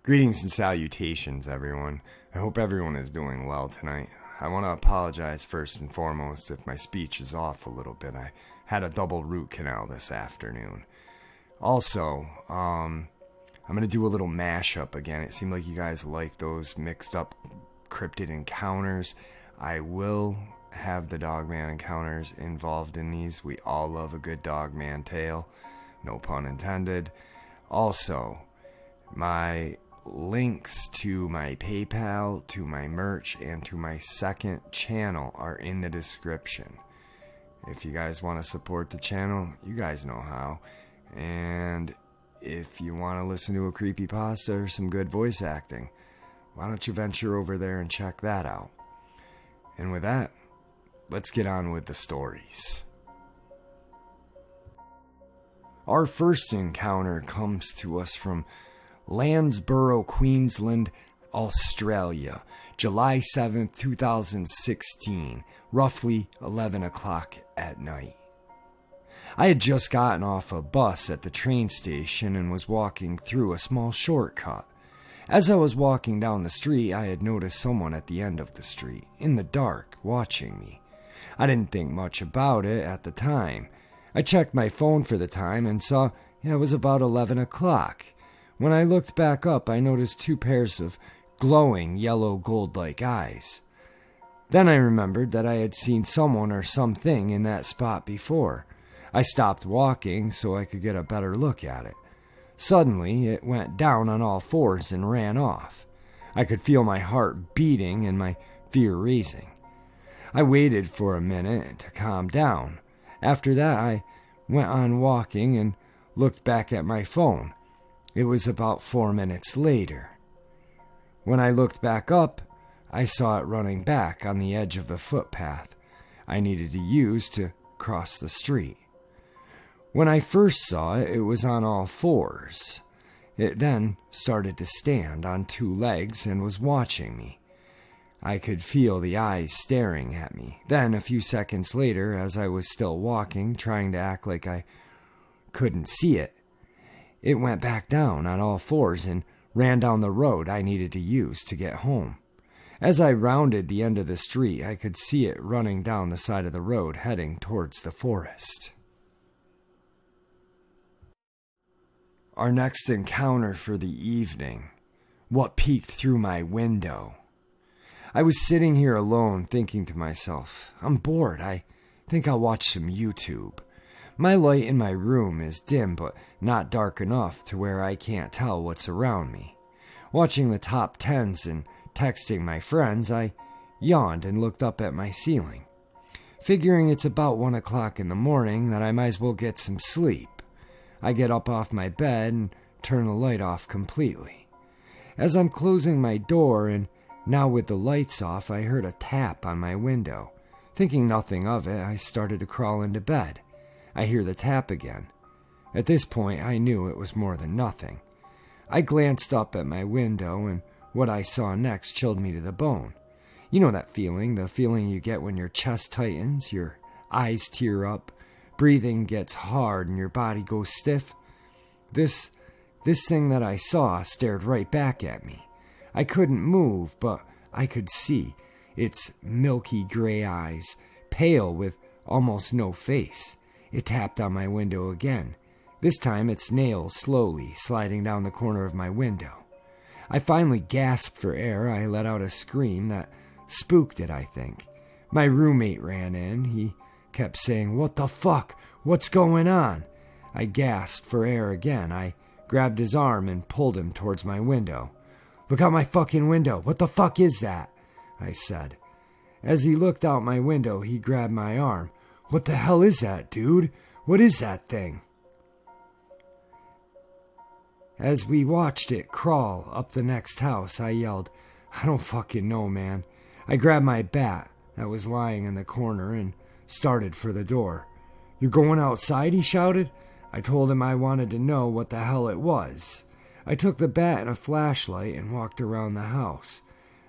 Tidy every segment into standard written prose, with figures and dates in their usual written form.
Greetings and salutations, everyone. I hope everyone is doing well tonight. I want to apologize first and foremost if my speech is off a little bit. I had a double root canal this afternoon. Also, I'm going to do a little mashup again. It seemed like you guys like those mixed up cryptid encounters. I will have the Dogman encounters involved in these. We all love a good Dogman tale. No pun intended. Also, my links to my PayPal, to my merch, and to my second channel are in the description. If you guys want to support the channel, you guys know how. And if you want to listen to a creepypasta or some good voice acting, why don't you venture over there and check that out? And with that, let's get on with the stories. Our first encounter comes to us from Landsborough, Queensland, Australia, July 7th, 2016, roughly 11 o'clock at night. I had just gotten off a bus at the train station and was walking through a small shortcut. As I was walking down the street, I had noticed someone at the end of the street, in the dark, watching me. I didn't think much about it at the time. I checked my phone for the time and saw it was about 11 o'clock. When I looked back up, I noticed two pairs of glowing yellow gold-like eyes. Then I remembered that I had seen someone or something in that spot before. I stopped walking so I could get a better look at it. Suddenly, it went down on all fours and ran off. I could feel my heart beating and my fear raising. I waited for a minute to calm down. After that, I went on walking and looked back at my phone. It was about 4 minutes later. When I looked back up, I saw it running back on the edge of the footpath I needed to use to cross the street. When I first saw it, it was on all fours. It then started to stand on two legs and was watching me. I could feel the eyes staring at me. Then, a few seconds later, as I was still walking, trying to act like I couldn't see it, it went back down on all fours and ran down the road I needed to use to get home. As I rounded the end of the street, I could see it running down the side of the road, heading towards the forest. Our next encounter for the evening. What peeked through my window? I was sitting here alone thinking to myself, I'm bored. I think I'll watch some YouTube. My light in my room is dim, but not dark enough to where I can't tell what's around me. Watching the top tens and texting my friends, I yawned and looked up at my ceiling. Figuring it's about 1 o'clock in the morning, that I might as well get some sleep. I get up off my bed and turn the light off completely. As I'm closing my door and now with the lights off, I heard a tap on my window. Thinking nothing of it, I started to crawl into bed. I hear the tap again. At this point, I knew it was more than nothing. I glanced up at my window, and what I saw next chilled me to the bone. You know that feeling, the feeling you get when your chest tightens, your eyes tear up, breathing gets hard, and your body goes stiff? This thing that I saw stared right back at me. I couldn't move, but I could see its milky gray eyes, pale with almost no face. It tapped on my window again, this time its nails slowly sliding down the corner of my window. I finally gasped for air. I let out a scream that spooked it, I think. My roommate ran in. He kept saying, "What the fuck? What's going on?" I gasped for air again. I grabbed his arm and pulled him towards my window. "Look out my fucking window. What the fuck is that?" I said. As he looked out my window, he grabbed my arm. "What the hell is that, dude? What is that thing?" As we watched it crawl up the next house, I yelled, "I don't fucking know, man." I grabbed my bat that was lying in the corner and started for the door. "You're going outside?" he shouted. I told him I wanted to know what the hell it was. I took the bat and a flashlight and walked around the house.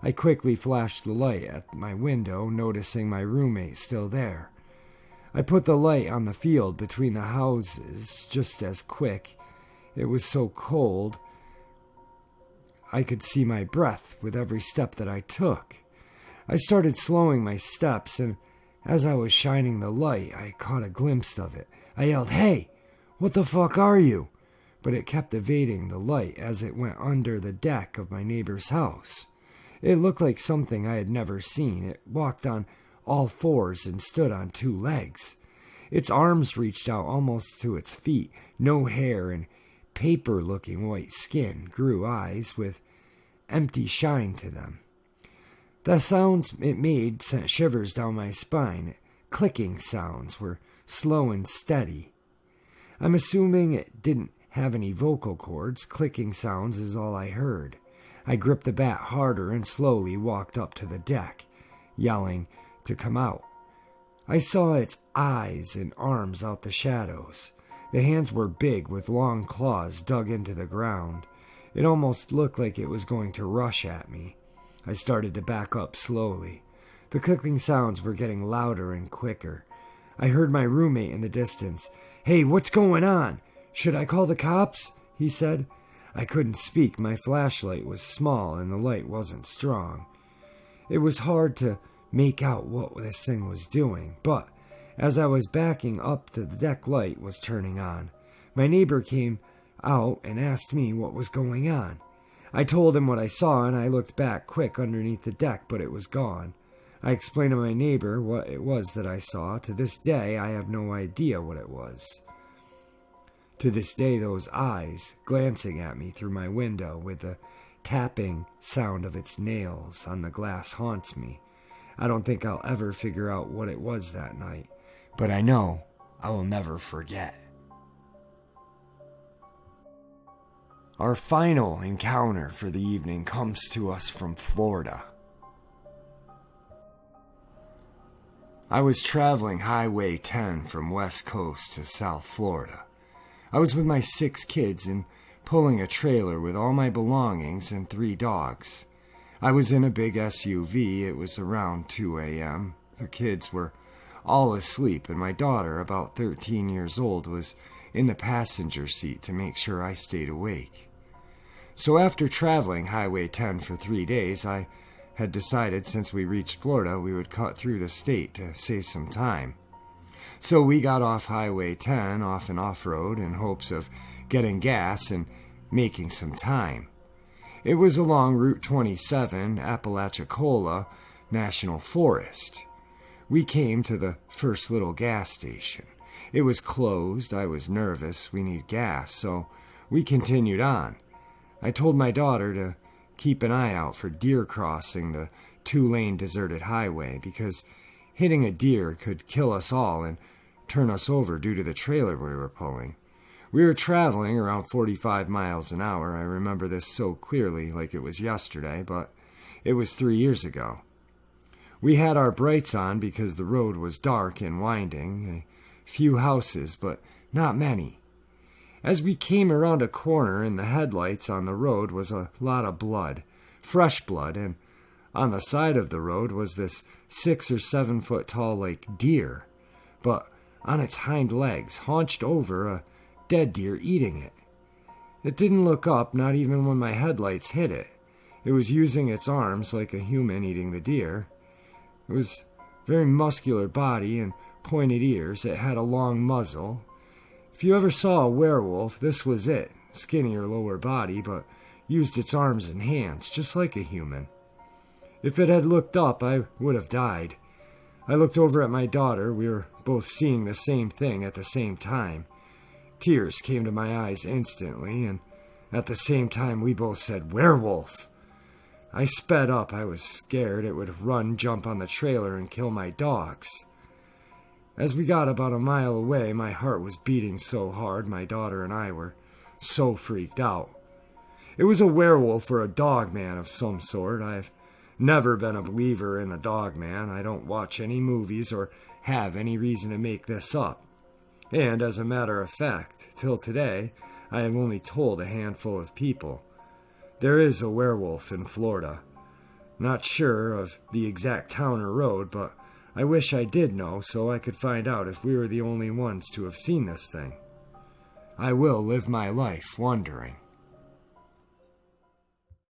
I quickly flashed the light at my window, noticing my roommate still there. I put the light on the field between the houses just as quick. It was so cold. I could see my breath with every step that I took. I started slowing my steps, and as I was shining the light, I caught a glimpse of it. I yelled, "Hey, what the fuck are you?" But it kept evading the light as it went under the deck of my neighbor's house. It looked like something I had never seen. It walked on all fours and stood on two legs. Its arms reached out almost to its feet. No hair and paper-looking white skin, grew eyes with empty shine to them. The sounds it made sent shivers down my spine. Clicking sounds were slow and steady. I'm assuming it didn't have any vocal cords. Clicking sounds is all I heard. I gripped the bat harder and slowly walked up to the deck, yelling to come out. I saw its eyes and arms out the shadows. The hands were big with long claws dug into the ground. It almost looked like it was going to rush at me. I started to back up slowly. The clicking sounds were getting louder and quicker. I heard my roommate in the distance. "Hey, what's going on? Should I call the cops?" he said. I couldn't speak. My flashlight was small and the light wasn't strong. It was hard to make out what this thing was doing, but as I was backing up, the deck light was turning on. My neighbor came out and asked me what was going on. I told him what I saw, and I looked back quick underneath the deck, but it was gone. I explained to my neighbor what it was that I saw. To this day, I have no idea what it was. To this day, those eyes glancing at me through my window with the tapping sound of its nails on the glass haunts me. I don't think I'll ever figure out what it was that night, but I know I will never forget. Our final encounter for the evening comes to us from Florida. I was traveling Highway 10 from West Coast to South Florida. I was with my 6 kids and pulling a trailer with all my belongings and 3 dogs. I was in a big SUV. It was around 2 a.m. The kids were all asleep, and my daughter, about 13 years old, was in the passenger seat to make sure I stayed awake. So after traveling Highway 10 for 3 days, I had decided since we reached Florida, we would cut through the state to save some time. So we got off Highway 10, off and off-road, in hopes of getting gas and making some time. It was along Route 27, Apalachicola National Forest. We came to the first little gas station. It was closed. I was nervous. We need gas, so we continued on. I told my daughter to keep an eye out for deer crossing the 2-lane deserted highway, because hitting a deer could kill us all and turn us over due to the trailer we were pulling. We were traveling around 45 miles an hour. I remember this so clearly, like it was yesterday, but it was 3 years ago. We had our brights on because the road was dark and winding. A few houses, but not many. As we came around a corner, in the headlights on the road was a lot of blood, fresh blood, and on the side of the road was this 6 or 7 foot tall deer, but on its hind legs, haunched over, a dead deer eating it. It didn't look up, not even when my headlights hit it. It was using its arms like a human eating the deer. It was very muscular body and pointed ears. It had a long muzzle. If you ever saw a werewolf, this was it. Skinnier lower body, but used its arms and hands, just like a human. If it had looked up, I would have died. I looked over at my daughter. We were both seeing the same thing at the same time. Tears came to my eyes instantly, and at the same time we both said, "Werewolf!" I sped up. I was scared it would run, jump on the trailer, and kill my dogs. As we got about a mile away, my heart was beating so hard. My daughter and I were so freaked out. It was a werewolf or a dogman of some sort. I've never been a believer in a dogman. I don't watch any movies or have any reason to make this up. And as a matter of fact, till today, I have only told a handful of people. There is a werewolf in Florida. Not sure of the exact town or road, but I wish I did know so I could find out if we were the only ones to have seen this thing. I will live my life wondering.